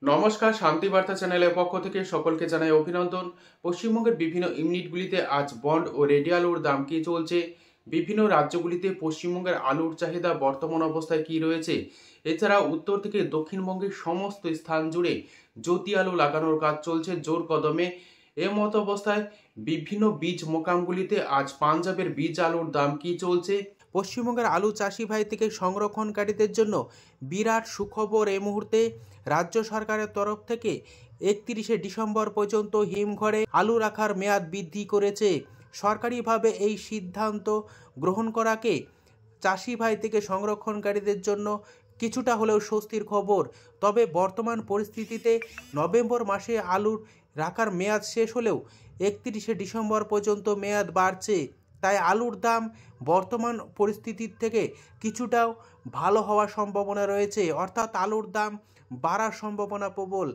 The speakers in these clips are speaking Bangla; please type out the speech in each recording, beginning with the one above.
নমস্কার, শান্তিবার্তা চ্যানেলের পক্ষ থেকে সকলকে জানাই অভিনন্দন। পশ্চিমবঙ্গের বিভিন্ন ইউনিটগুলিতে আজ বন্ড ও রেডি আলুর দাম কি চলছে, বিভিন্ন রাজ্যগুলিতে পশ্চিমবঙ্গের আলুর চাহিদা বর্তমান অবস্থায় কি রয়েছে, এছাড়া উত্তর থেকে দক্ষিণবঙ্গের সমস্ত স্থান জুড়ে জ্যোতি আলু লাগানোর কাজ চলছে জোর কদমে। মতো অবস্থায় বিভিন্ন বীজ মোকামগুলিতে আজ পাঞ্জাবের বীজ আলুর দাম কি চলছে, পশ্চিমবঙ্গের আলু চাষি ভাই থেকে সংরক্ষণকারীদের জন্য বিরাট সুখবর। এই মুহূর্তে রাজ্য সরকারের তরফ থেকে 31শে ডিসেম্বর পর্যন্ত হিমঘরে আলু রাখার মেয়াদ বৃদ্ধি করেছে। সরকারিভাবে এই সিদ্ধান্ত গ্রহণ করাকে চাষি ভাই থেকে সংরক্ষণকারীদের জন্য কিছুটা হলেও স্বস্তির খবর। তবে বর্তমান পরিস্থিতিতে নভেম্বর মাসে আলুর রাখার মেয়াদ শেষ হলেও 31শে ডিসেম্বর পর্যন্ত মেয়াদ বাড়ছে। তাই আলুর দাম বর্তমান পরিস্থিতির থেকে কিছুটাও ভালো হওয়ার সম্ভাবনা রয়েছে, অর্থাৎ আলুর দাম বাড়ার সম্ভাবনা প্রবল।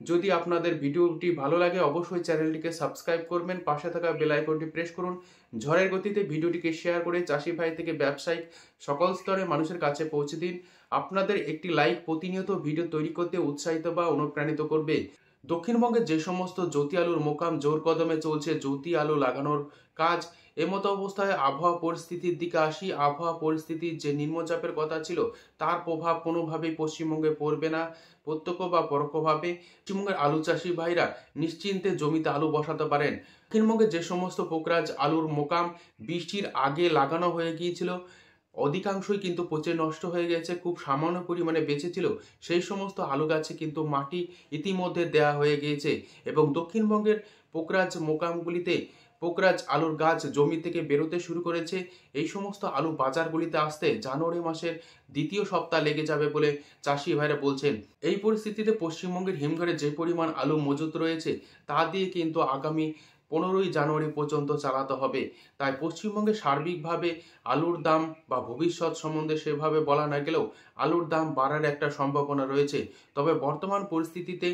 যদি আপনাদের ভিডিওটি ভালো লাগে অবশ্যই চ্যানেলটিকে সাবস্ক্রাইব করবেন, পাশে থাকা বেল আইকনটি প্রেস করুন। ঝড়ের গতিতে ভিডিওটিকে শেয়ার করে চাষি ভাই থেকে ব্যবসায়িক সকল স্তরে মানুষের কাছে পৌঁছে দিন। আপনাদের একটি লাইক প্রতিনিয়ত ভিডিও তৈরি করতে উৎসাহিত বা অনুপ্রাণিত করবে। দক্ষিণবঙ্গের যে সমস্ত জ্যোতি আলুর মোকাম জোর কদমে চলছে জ্যোতি আলু লাগানোর কাজ, এমতো অবস্থায় আবহাওয়া পরিস্থিতির দিকে আসি। আবহাওয়া পরিস্থিতির যে নিম্নচাপের কথা ছিল তার প্রভাব কোনোভাবেই পশ্চিমবঙ্গে পড়বে না, প্রত্যক্ষ বা পরোক্ষভাবে পশ্চিমবঙ্গের আলু চাষি ভাইরা নিশ্চিন্তে জমিতে আলু বসাতে পারেন। দক্ষিণবঙ্গে যে সমস্ত পোকরাজ আলুর মোকাম বৃষ্টির আগে লাগানো হয়ে গিয়েছিল অধিকাংশই কিন্তু পচে নষ্ট হয়ে গেছে, খুব সামান্য পরিমাণে বেঁচেছিল সেই সমস্ত আলু গাছে কিন্তু মাটি ইতিমধ্যে দেয়া হয়ে গিয়েছে। এবং দক্ষিণবঙ্গের পোকরাজ মোকামগুলিতে পোকরাজ আলুর গাছ জমি থেকে বেরোতে শুরু করেছে। এই সমস্ত আলু বাজারগুলিতে আসতে জানুয়ারি মাসের দ্বিতীয় সপ্তাহ লেগে যাবে বলে চাষি ভাইরা বলছেন। এই পরিস্থিতিতে পশ্চিমবঙ্গের হিমঘরে যে পরিমাণ আলু মজুত রয়েছে তা দিয়ে কিন্তু আগামী 15ই জানুয়ারি পর্যন্ত চালাতে হবে। তাই পশ্চিমবঙ্গে সার্বিকভাবে আলুর দাম বা ভবিষ্যৎ সম্বন্ধে সেভাবে বলা না গেলেও আলুর দাম বাড়ার একটা সম্ভাবনা রয়েছে। তবে বর্তমান পরিস্থিতিতে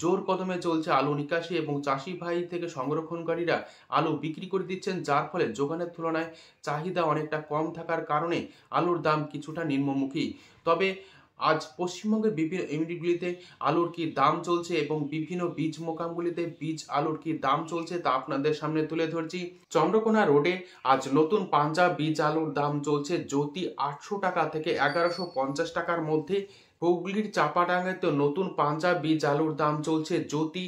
জোর কদমে চলছে আলু নিকাশি এবং চাষি ভাই থেকে সংরক্ষণকারীরা আলু বিক্রি করে দিচ্ছেন, যার ফলে যোগানের তুলনায় চাহিদা অনেকটা কম থাকার কারণে আলুর দাম কিছুটা নিম্নমুখী। তবে আজ পশ্চিমবঙ্গের বিভিন্ন ইউনিটগুলিতে আলুর কি দাম চলছে এবং বিভিন্ন বীজ মোকামগুলিতে বীজ আলুর কি দাম চলছে তা আপনাদের সামনে তুলে ধরছি। চন্দ্রকোনা রোডে আজ নতুন পাঞ্জাব বীজ আলুর দাম চলছে জ্যোতি 800 টাকা থেকে 1150 টাকার মধ্যে। হুগলির চাপাডাঙ্গাতে নতুন পাঞ্জাব বীজ আলুর দাম চলছে জ্যোতি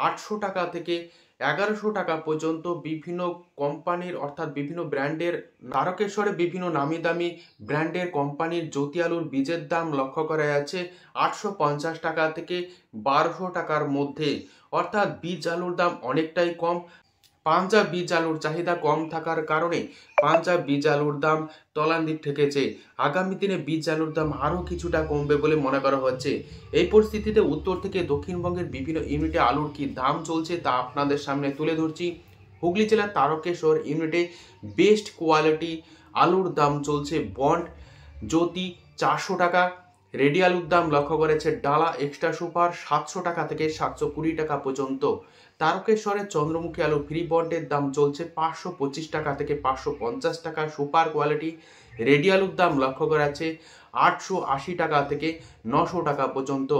800 টাকা থেকে 1100 টাকা পর্যন্ত। বিভিন্ন কোম্পানির অর্থাৎ বিভিন্ন ব্র্যান্ডের তারকেশ্বরে বিভিন্ন নামি দামি ব্র্যান্ডের কোম্পানির জ্যোতি আলুর বীজের দাম লক্ষ্য করা যাচ্ছে 850 টাকা থেকে 1200 টাকার মধ্যে, অর্থাৎ বীজ আলুর দাম অনেকটাই কম। পাঞ্জাব বীজ আলুর চাহিদা কম থাকার কারণে পাঞ্জাব বীজ আলুর দাম তলানিতে ঠেকেছে। আগামী দিনে বীজ আলুর দাম আরও কিছুটা কমবে বলে মনে করা হচ্ছে। এই পরিস্থিতিতে উত্তর থেকে দক্ষিণবঙ্গের বিভিন্ন ইউনিটে আলুর কি দাম চলছে তা আপনাদের সামনে তুলে ধরছি। হুগলি জেলার তারকেশ্বর ইউনিটে বেস্ট কোয়ালিটি আলুর দাম চলছে বন্ড জ্যোতি 400 টাকা। রেডি আলুর দাম লক্ষ্য করেছে ডালা এক্সট্রা সুপার 700 টাকা থেকে 720 টাকা পর্যন্ত। তারকেশ্বরের চন্দ্রমুখী আলু ফ্রি বন্ডের দাম চলছে 525 টাকা থেকে 550 টাকা। সুপার কোয়ালিটি রেডি আলুর দাম লক্ষ্য করা আছে 880 টাকা থেকে 900 টাকা পর্যন্ত।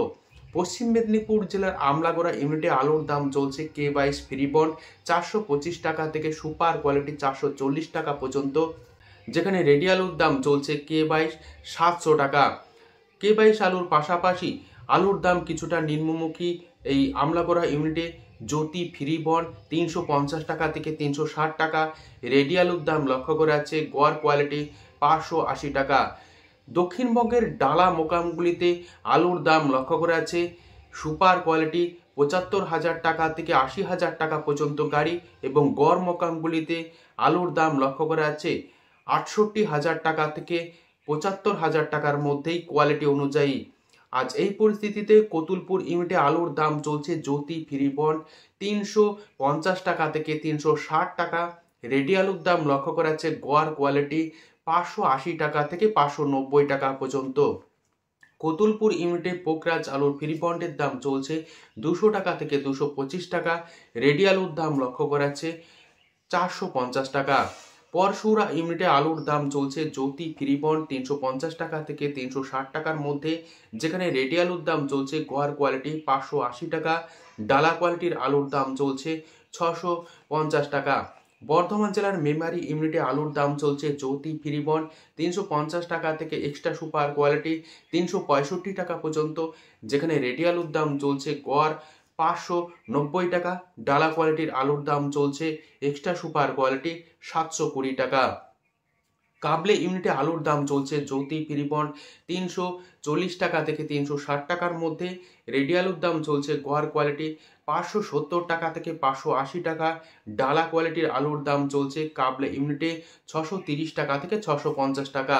পশ্চিম মেদিনীপুর জেলার আমলাগোড়া ইউনিটে আলুর দাম চলছে K22 ফ্রি বন্ড 425 টাকা থেকে সুপার কোয়ালিটি 440 টাকা পর্যন্ত, যেখানে রেডি আলুর দাম চলছে K22 700 টাকা। K22 আলুর পাশাপাশি আলুর দাম কিছুটা নিম্নমুখী এই আমলাগোড়া ইউনিটে জ্যোতি ফ্রি বন্ড 350 টাকা থেকে 360 টাকা। রেডি আলুর দাম লক্ষ্য করা আছে গড় কোয়ালিটি 580 টাকা। দক্ষিণবঙ্গের ডালা মোকামগুলিতে আলুর দাম লক্ষ্য করা আছে সুপার কোয়ালিটি 75,000 টাকা থেকে 80,000 টাকা পর্যন্ত গাড়ি, এবং গড় মোকামগুলিতে আলুর দাম লক্ষ্য করা আছে 68,000 টাকা থেকে 75,000 টাকার মধ্যেই কোয়ালিটি অনুযায়ী। আজ এই পরিস্থিতিতে কতুলপুর ইউনিটে আলুর দাম চলছে জ্যোতি ফ্রি বন্ড 350 টাকা থেকে 360 টাকা। রেডি আলুর দাম লক্ষ্য করা আছে গড় কোয়ালিটি 580 টাকা থেকে 590 টাকা পর্যন্ত। কতুলপুর ইউনিটে পোকরাজ আলুর ফ্রি বন্ডের দাম চলছে 200 টাকা থেকে 225 টাকা। রেডি আলুর দাম লক্ষ্য করা আছে 450 টাকা। পরশুরা ইউনিটে আলুর দাম চলছে জ্যোতি ফ্রিবন্ড 350 টাকা থেকে 360 টাকার মধ্যে, যেখানে রেডি আলুর দাম চলছে গোয়ার কোয়ালিটি 580 টাকা, ডালা কোয়ালিটির আলুর দাম চলছে 650 টাকা। বর্ধমান জেলার মেমারি ইউনিটে আলুর দাম চলছে জ্যোতি ফ্রিবন্ড 350 টাকা থেকে এক্সট্রা সুপার কোয়ালিটি 365 টাকা পর্যন্ত, যেখানে রেডি আলুর দাম চলছে গড় 590 টাকা, ডালা কোয়ালিটির আলুর দাম চলছে এক্সট্রা সুপার কোয়ালিটি 720 টাকা। কাবলে ইউনিটে আলুর দাম চলছে জ্যোতি ফ্রিবন্ড 340 টাকা থেকে 360 টাকার মধ্যে, রেডি আলুর দাম চলছে গড় কোয়ালিটি 570 টাকা থেকে 580 টাকা, ডালা কোয়ালিটির আলুর দাম চলছে কাবলে ইউনিটে 630 টাকা থেকে 650 টাকা।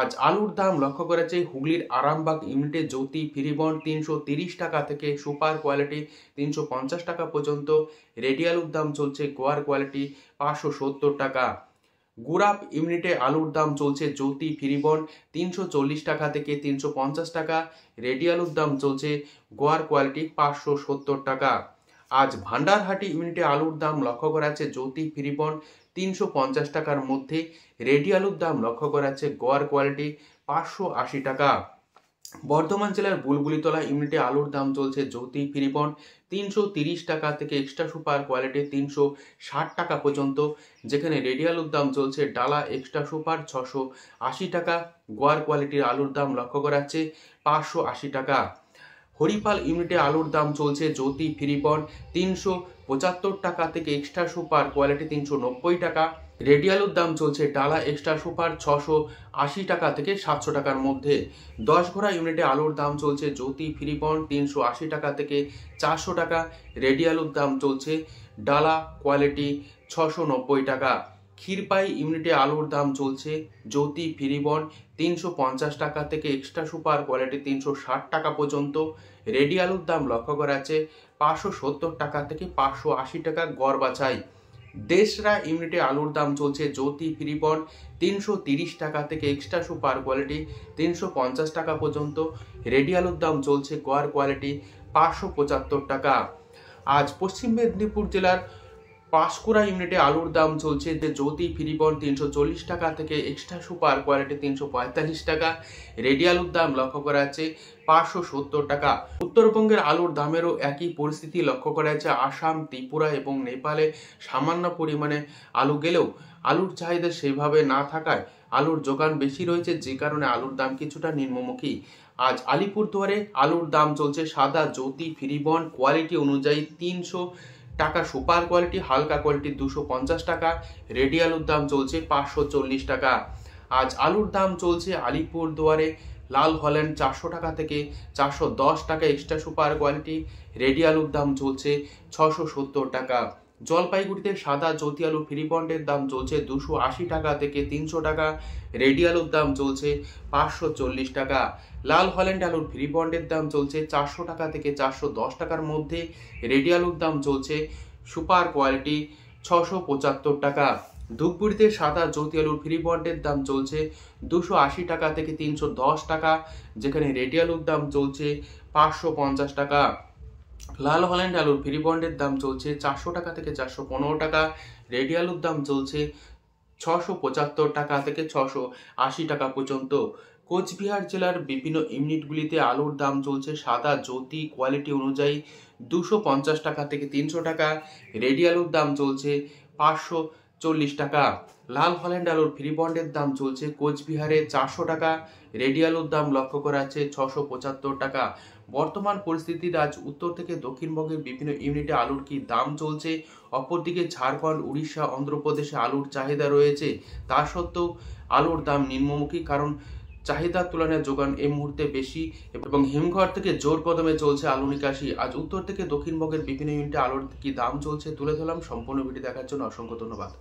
আজ আলুর দাম লক্ষ্য করা যায় হুগলির আরামবাগ ইউনিটে জ্যোতি ফ্রিবন্ড 330 টাকা থেকে সুপার কোয়ালিটি 350 টাকা পর্যন্ত, রেডি আলুর দাম চলছে গোয়ার কোয়ালিটি 570 টাকা। গুড়াপ ইউনিটে আলুর দাম চলছে জ্যোতি ফ্রিবন্ড 340 টাকা থেকে 350 টাকা, রেডি আলুর দাম চলছে গোয়ার কোয়ালিটি 570 টাকা। আজ ভান্ডারহাটি ইউনিটে আলুর দাম লক্ষ্য করা যাচ্ছে জ্যোতি ফ্রিবন্ড 350 টাকার মধ্যে, রেডি আলুর দাম লক্ষ্য করা যাচ্ছে গোয়ার কোয়ালিটি 580 টাকা। বর্ধমান জেলার বুলবুলিতলা ইউনিটে আলুর দাম চলছে জ্যোতি ফ্রিবন্ড 330 টাকা থেকে এক্সট্রা সুপার কোয়ালিটি 360 টাকা পর্যন্ত, যেখানে রেডি আলুর দাম চলছে ডালা এক্সট্রা সুপার 680 টাকা, গোয়ার কোয়ালিটির আলুর দাম লক্ষ্য করা যাচ্ছে 580 টাকা। হরিপাল ইউনিটে আলুর দাম চলছে জ্যোতি ফ্রিবন্ড 375 টাকা থেকে এক্সট্রা সুপার কোয়ালিটি 390 টাকা, রেডি আলুর দাম চলছে ডালা এক্সট্রা সুপার 680 টাকা থেকে 700 টাকার মধ্যে। 10 ঘোড়া ইউনিটে আলুর দাম চলছে জ্যোতি ফ্রিবন্ড 380 টাকা থেকে 400 টাকা, রেডি আলুর দাম চলছে ডালা কোয়ালিটি 690 টাকা। ক্ষীরপাই ইউনিটে আলুর দাম চলছে জ্যোতি ফ্রিবন্ড 350 টাকা থেকে এক্সট্রা সুপার কোয়ালিটি 360 টাকা পর্যন্ত, রেডি আলুর দাম লক্ষ্য করা যাচ্ছে 570 টাকা থেকে 580 টাকা গড় বাছাই। দেশরা ইউনিটে আলুর দাম চলছে জ্যোতি ফ্রিবন্ড 330 টাকা থেকে এক্সট্রা সুপার কোয়ালিটি 350 টাকা পর্যন্ত, রেডি আলুর দাম চলছে গড় কোয়ালিটি 575 টাকা। আজ পশ্চিম মেদিনীপুর জেলার পাঁশকুড়া ইউনিটে আলুর দাম চলছে জ্যোতি ফ্রিবন্ড 340 টাকা থেকে এক্সট্রা সুপার কোয়ালিটি 345 টাকা, রেডি আলুর দাম লক্ষ্য করা যাচ্ছে 570 টাকা। উত্তরবঙ্গের আলুর দামেরও একই পরিস্থিতি লক্ষ্য করা যাচ্ছে আসাম, ত্রিপুরা এবং নেপালে সামান্য পরিমাণে আলু গেলেও আলুর চাহিদা সেভাবে না থাকায় আলুর যোগান বেশি রয়েছে, যে কারণে আলুর দাম কিছুটা নিম্নমুখী। আজ আলিপুরদুয়ারে আলুর দাম চলছে সাদা জ্যোতি ফ্রিবন্ড কোয়ালিটি অনুযায়ী 300 টাকা সুপার কোয়ালিটি, হালকা কোয়ালিটি 250 টাকা, রেডি আলুর দাম চলছে 540 টাকা। আজ আলুর দাম চলছে আলিপুরদুয়ারে লাল হল্যান্ড 400 টাকা থেকে 410 টাকা এক্সট্রা সুপার কোয়ালিটি, রেডি আলুর দাম চলছে 670 টাকা। জলপাইগুড়িতে সাদা জ্যোতি আলু ফ্রিবন্ডের দাম চলছে 280 টাকা থেকে 300 টাকা, রেডি আলুর দাম চলছে 540 টাকা। লাল হল্যান্ড আলুর ফ্রিবন্ডের দাম চলছে 400 টাকা থেকে 410 টাকার মধ্যে, রেডি আলুর দাম চলছে সুপার কোয়ালিটি 675 টাকা। ধূপগুড়িতে সাদা জ্যোতি আলুর ফ্রিবন্ডের দাম চলছে 280 টাকা থেকে 310 টাকা, যেখানে রেডি আলুর দাম চলছে 550 টাকা। লাল হল্যান্ড আলুর ফ্রিবন্ডের দাম চলছে 400 টাকা থেকে 415 টাকা, রেডি আলুর দাম চলছে 675 টাকা থেকে 680 টাকা পর্যন্ত। কোচবিহার জেলার বিভিন্ন ইউনিটগুলিতে আলুর দাম চলছে সাদা জ্যোতি কোয়ালিটি অনুযায়ী 250 টাকা থেকে 300 টাকা, রেডি আলুর দাম চলছে 540 টাকা। লাল হল্যান্ড আলুর ফ্রিবন্ডের দাম চলছে কোচবিহারে 400 টাকা, রেডি আলুর দাম লক্ষ্য করা আছে 675 টাকা। বর্তমান পরিস্থিতির আজ উত্তর থেকে দক্ষিণবঙ্গের বিভিন্ন ইউনিটে আলুর কি দাম চলছে, অপরদিকে ঝাড়খণ্ড, উড়িষ্যা, অন্ধ্রপ্রদেশে আলুর চাহিদা রয়েছে, তা সত্ত্বেও আলুর দাম নিম্নমুখী, কারণ চাহিদার তুলনায় যোগান এই মুহূর্তে বেশি এবং হিমঘর থেকে জোর কদমে চলছে আলু নিকাশি। আজ উত্তর থেকে দক্ষিণবঙ্গের বিভিন্ন ইউনিটে আলুর কি দাম চলছে তুলে ধরলাম। সম্পূর্ণ ভিডিও দেখার জন্য অসংখ্য ধন্যবাদ।